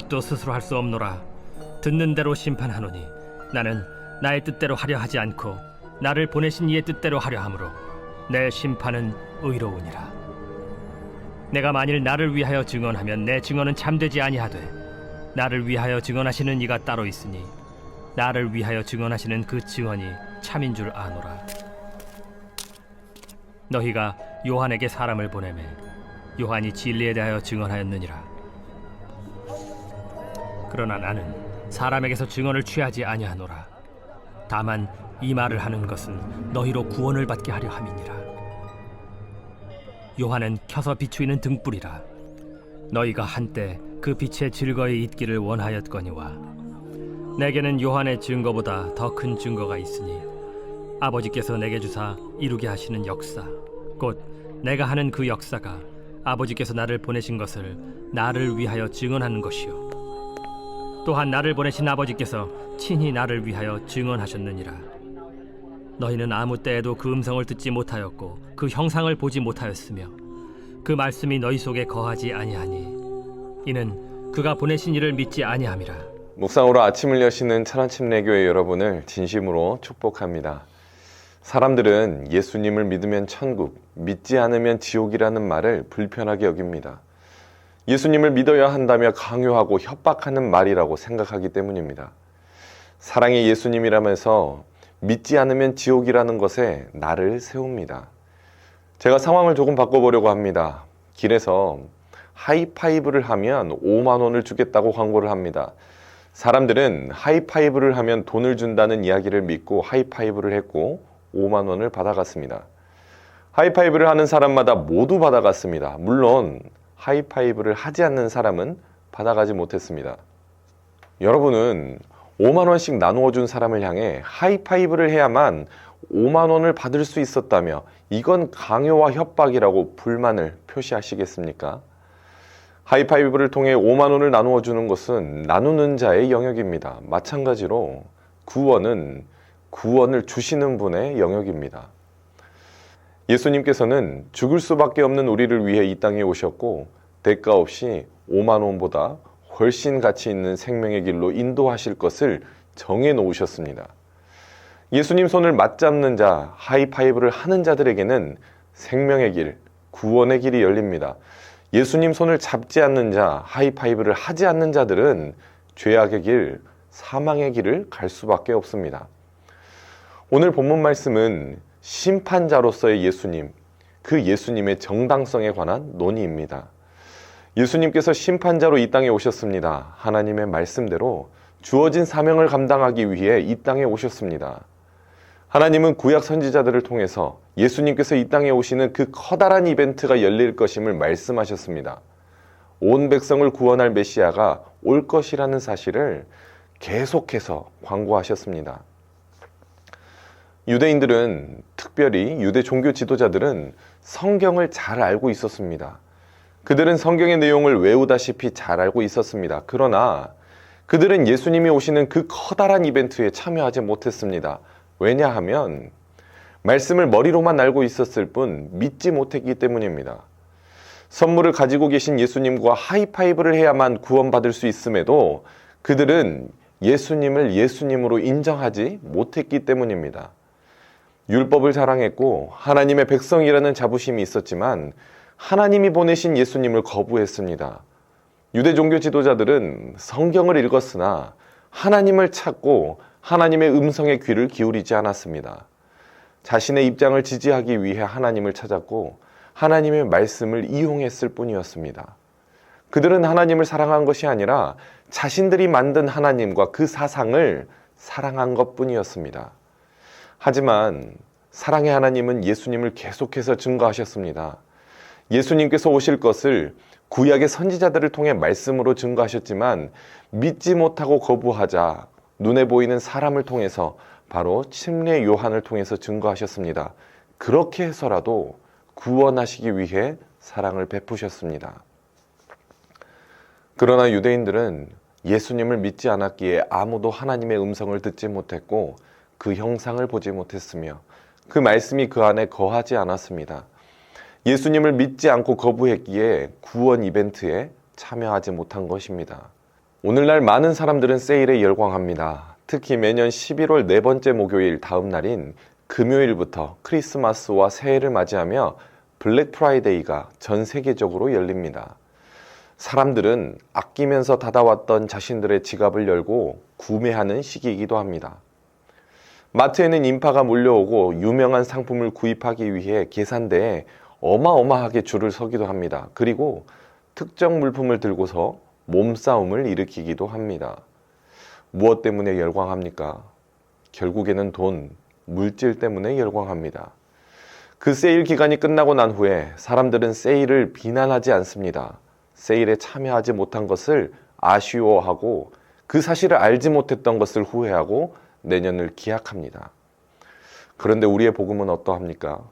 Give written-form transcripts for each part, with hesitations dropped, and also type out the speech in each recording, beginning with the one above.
아무것도 스스로 할 수 없노라. 듣는 대로 심판하노니 나는 나의 뜻대로 하려 하지 않고 나를 보내신 이의 뜻대로 하려 함으로 내 심판은 의로우니라. 내가 만일 나를 위하여 증언하면 내 증언은 참되지 아니하되 나를 위하여 증언하시는 이가 따로 있으니 나를 위하여 증언하시는 그 증언이 참인 줄 아노라. 너희가 요한에게 사람을 보내매 요한이 진리에 대하여 증언하였느니라. 그러나 나는 사람에게서 증언을 취하지 아니하노라. 다만 이 말을 하는 것은 너희로 구원을 받게 하려 함이니라. 요한은 켜서 비추이는 등불이라. 너희가 한때 그 빛에 즐거이 있기를 원하였거니와 내게는 요한의 증거보다 더 큰 증거가 있으니 아버지께서 내게 주사 이루게 하시는 역사, 곧 내가 하는 그 역사가 아버지께서 나를 보내신 것을 나를 위하여 증언하는 것이요 또한 나를 보내신 아버지께서 친히 나를 위하여 증언하셨느니라. 너희는 아무 때에도 그 음성을 듣지 못하였고 그 형상을 보지 못하였으며 그 말씀이 너희 속에 거하지 아니하니 이는 그가 보내신 이를 믿지 아니함이라. 묵상으로 아침을 여시는 찬원침례교회 여러분을 진심으로 축복합니다. 사람들은 예수님을 믿으면 천국, 믿지 않으면 지옥이라는 말을 불편하게 여깁니다. 예수님을 믿어야 한다며 강요하고 협박하는 말이라고 생각하기 때문입니다. 사랑의 예수님이라면서 믿지 않으면 지옥이라는 것에 나를 세웁니다. 제가 상황을 조금 바꿔보려고 합니다. 길에서 하이파이브를 하면 5만 원을 주겠다고 광고를 합니다. 사람들은 하이파이브를 하면 돈을 준다는 이야기를 믿고 하이파이브를 했고 5만 원을 받아갔습니다. 하이파이브를 하는 사람마다 모두 받아갔습니다. 물론 하이파이브를 하지 않는 사람은 받아가지 못했습니다. 여러분은 5만 원씩 나누어 준 사람을 향해 하이파이브를 해야만 5만 원을 받을 수 있었다며 이건 강요와 협박이라고 불만을 표시하시겠습니까? 하이파이브를 통해 5만 원을 나누어 주는 것은 나누는 자의 영역입니다. 마찬가지로 구원은 구원을 주시는 분의 영역입니다. 예수님께서는 죽을 수밖에 없는 우리를 위해 이 땅에 오셨고 대가 없이 5만 원보다 훨씬 가치 있는 생명의 길로 인도하실 것을 정해 놓으셨습니다. 예수님 손을 맞잡는 자, 하이파이브를 하는 자들에게는 생명의 길, 구원의 길이 열립니다. 예수님 손을 잡지 않는 자, 하이파이브를 하지 않는 자들은 죄악의 길, 사망의 길을 갈 수밖에 없습니다. 오늘 본문 말씀은 심판자로서의 예수님, 그 예수님의 정당성에 관한 논의입니다. 예수님께서 심판자로 이 땅에 오셨습니다. 하나님의 말씀대로 주어진 사명을 감당하기 위해 이 땅에 오셨습니다. 하나님은 구약 선지자들을 통해서 예수님께서 이 땅에 오시는 그 커다란 이벤트가 열릴 것임을 말씀하셨습니다. 온 백성을 구원할 메시아가 올 것이라는 사실을 계속해서 광고하셨습니다. 유대인들은, 특별히 유대 종교 지도자들은 성경을 잘 알고 있었습니다. 그들은 성경의 내용을 외우다시피 잘 알고 있었습니다. 그러나 그들은 예수님이 오시는 그 커다란 이벤트에 참여하지 못했습니다. 왜냐하면 말씀을 머리로만 알고 있었을 뿐 믿지 못했기 때문입니다. 선물을 가지고 계신 예수님과 하이파이브를 해야만 구원받을 수 있음에도 그들은 예수님을 예수님으로 인정하지 못했기 때문입니다. 율법을 자랑했고 하나님의 백성이라는 자부심이 있었지만 하나님이 보내신 예수님을 거부했습니다. 유대 종교 지도자들은 성경을 읽었으나 하나님을 찾고 하나님의 음성에 귀를 기울이지 않았습니다. 자신의 입장을 지지하기 위해 하나님을 찾았고 하나님의 말씀을 이용했을 뿐이었습니다. 그들은 하나님을 사랑한 것이 아니라 자신들이 만든 하나님과 그 사상을 사랑한 것뿐이었습니다. 하지만 사랑의 하나님은 예수님을 계속해서 증거하셨습니다. 예수님께서 오실 것을 구약의 선지자들을 통해 말씀으로 증거하셨지만 믿지 못하고 거부하자 눈에 보이는 사람을 통해서 바로 침례 요한을 통해서 증거하셨습니다. 그렇게 해서라도 구원하시기 위해 사랑을 베푸셨습니다. 그러나 유대인들은 예수님을 믿지 않았기에 아무도 하나님의 음성을 듣지 못했고 그 형상을 보지 못했으며 그 말씀이 그 안에 거하지 않았습니다. 예수님을 믿지 않고 거부했기에 구원 이벤트에 참여하지 못한 것입니다. 오늘날 많은 사람들은 세일에 열광합니다. 특히 매년 11월 네 번째 목요일 다음 날인 금요일부터 크리스마스와 새해를 맞이하며 블랙 프라이데이가 전 세계적으로 열립니다. 사람들은 아끼면서 닫아왔던 자신들의 지갑을 열고 구매하는 시기이기도 합니다. 마트에는 인파가 몰려오고 유명한 상품을 구입하기 위해 계산대에 어마어마하게 줄을 서기도 합니다. 그리고 특정 물품을 들고서 몸싸움을 일으키기도 합니다. 무엇 때문에 열광합니까? 결국에는 돈, 물질 때문에 열광합니다. 그 세일 기간이 끝나고 난 후에 사람들은 세일을 비난하지 않습니다. 세일에 참여하지 못한 것을 아쉬워하고 그 사실을 알지 못했던 것을 후회하고 내년을 기약합니다. 그런데 우리의 복음은 어떠합니까?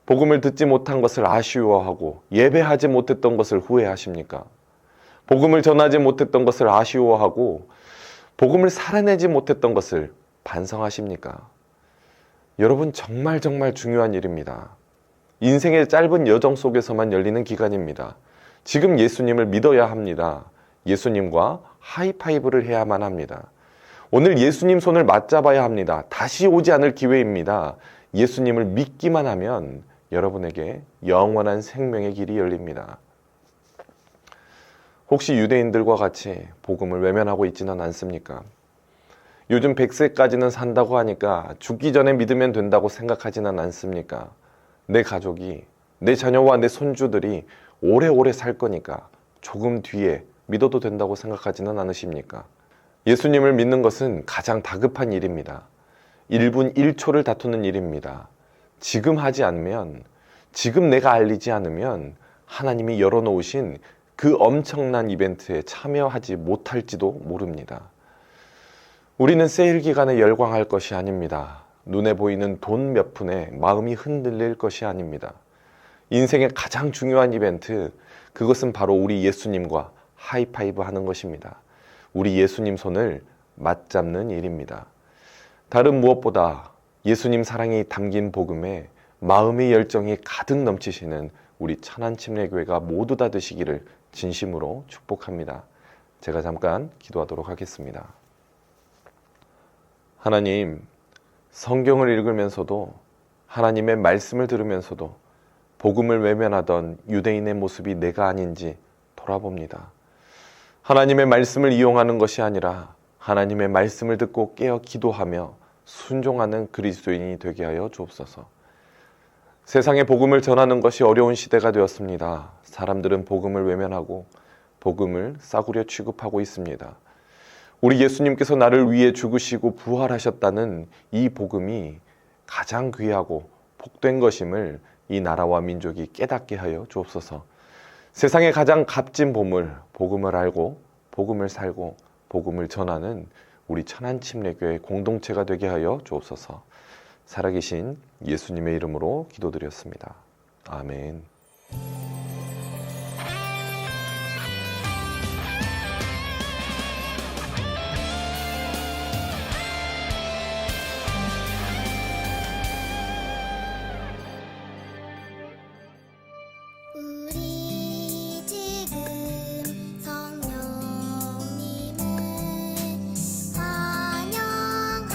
복음을 듣지 못한 것을 아쉬워하고 예배하지 못했던 것을 후회하십니까? 복음을 전하지 못했던 것을 아쉬워하고 복음을 살아내지 못했던 것을 반성하십니까? 여러분, 정말 중요한 일입니다. 인생의 짧은 여정 속에서만 열리는 기간입니다. 지금 예수님을 믿어야 합니다. 예수님과 하이파이브를 해야만 합니다. 오늘 예수님 손을 맞잡아야 합니다. 다시 오지 않을 기회입니다. 예수님을 믿기만 하면 여러분에게 영원한 생명의 길이 열립니다. 혹시 유대인들과 같이 복음을 외면하고 있지는 않습니까? 요즘 100세까지는 산다고 하니까 죽기 전에 믿으면 된다고 생각하지는 않습니까? 내 가족이, 내 자녀와 내 손주들이 오래오래 살 거니까 조금 뒤에 믿어도 된다고 생각하지는 않으십니까? 예수님을 믿는 것은 가장 다급한 일입니다. 1분 1초를 다투는 일입니다. 지금 하지 않으면, 지금 내가 알리지 않으면 하나님이 열어놓으신 그 엄청난 이벤트에 참여하지 못할지도 모릅니다. 우리는 세일 기간에 열광할 것이 아닙니다. 눈에 보이는 돈 몇 푼에 마음이 흔들릴 것이 아닙니다. 인생의 가장 중요한 이벤트, 그것은 바로 우리 예수님과 하이파이브 하는 것입니다. 우리 예수님 손을 맞잡는 일입니다. 다른 무엇보다 예수님 사랑이 담긴 복음에 마음의 열정이 가득 넘치시는 우리 천안침례교회가 모두 다 되시기를 진심으로 축복합니다. 제가 잠깐 기도하도록 하겠습니다. 하나님, 성경을 읽으면서도 하나님의 말씀을 들으면서도 복음을 외면하던 유대인의 모습이 내가 아닌지 돌아봅니다. 하나님의 말씀을 이용하는 것이 아니라 하나님의 말씀을 듣고 깨어 기도하며 순종하는 그리스도인이 되게 하여 주옵소서. 세상에 복음을 전하는 것이 어려운 시대가 되었습니다. 사람들은 복음을 외면하고 복음을 싸구려 취급하고 있습니다. 우리 예수님께서 나를 위해 죽으시고 부활하셨다는 이 복음이 가장 귀하고 복된 것임을 이 나라와 민족이 깨닫게 하여 주옵소서. 세상의 가장 값진 보물, 복음을 알고 복음을 살고 복음을 전하는 우리 천안침례교회 공동체가 되게 하여 주옵소서. 살아계신 예수님의 이름으로 기도드렸습니다. 아멘. 우리 지금 성령님을 환영합니다.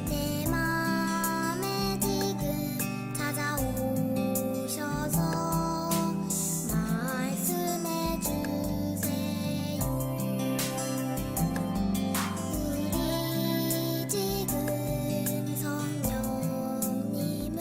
내 맘에 지금 찾아오셔서 말씀해 주세요. 우리 지금 성령님을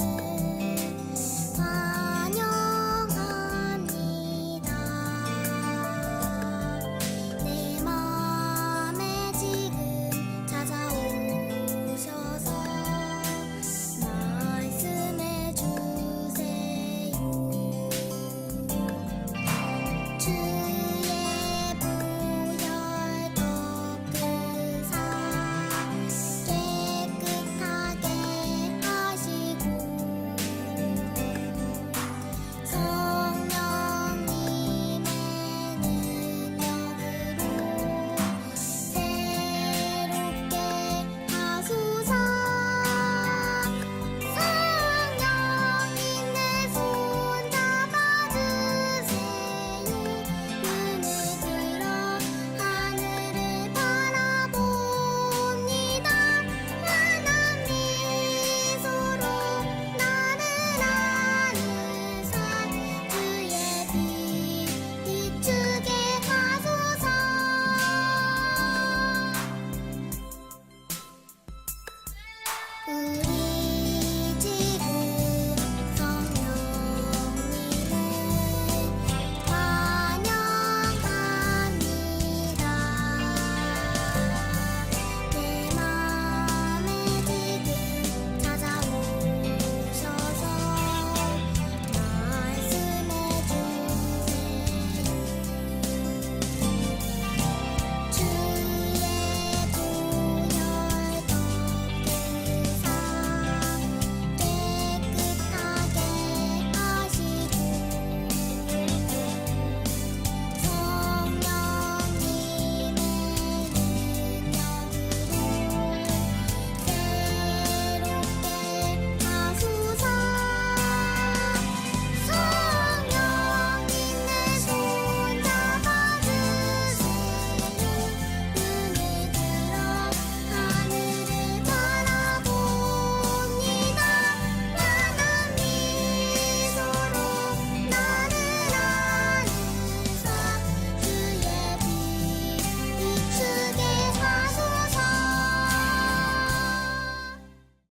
우리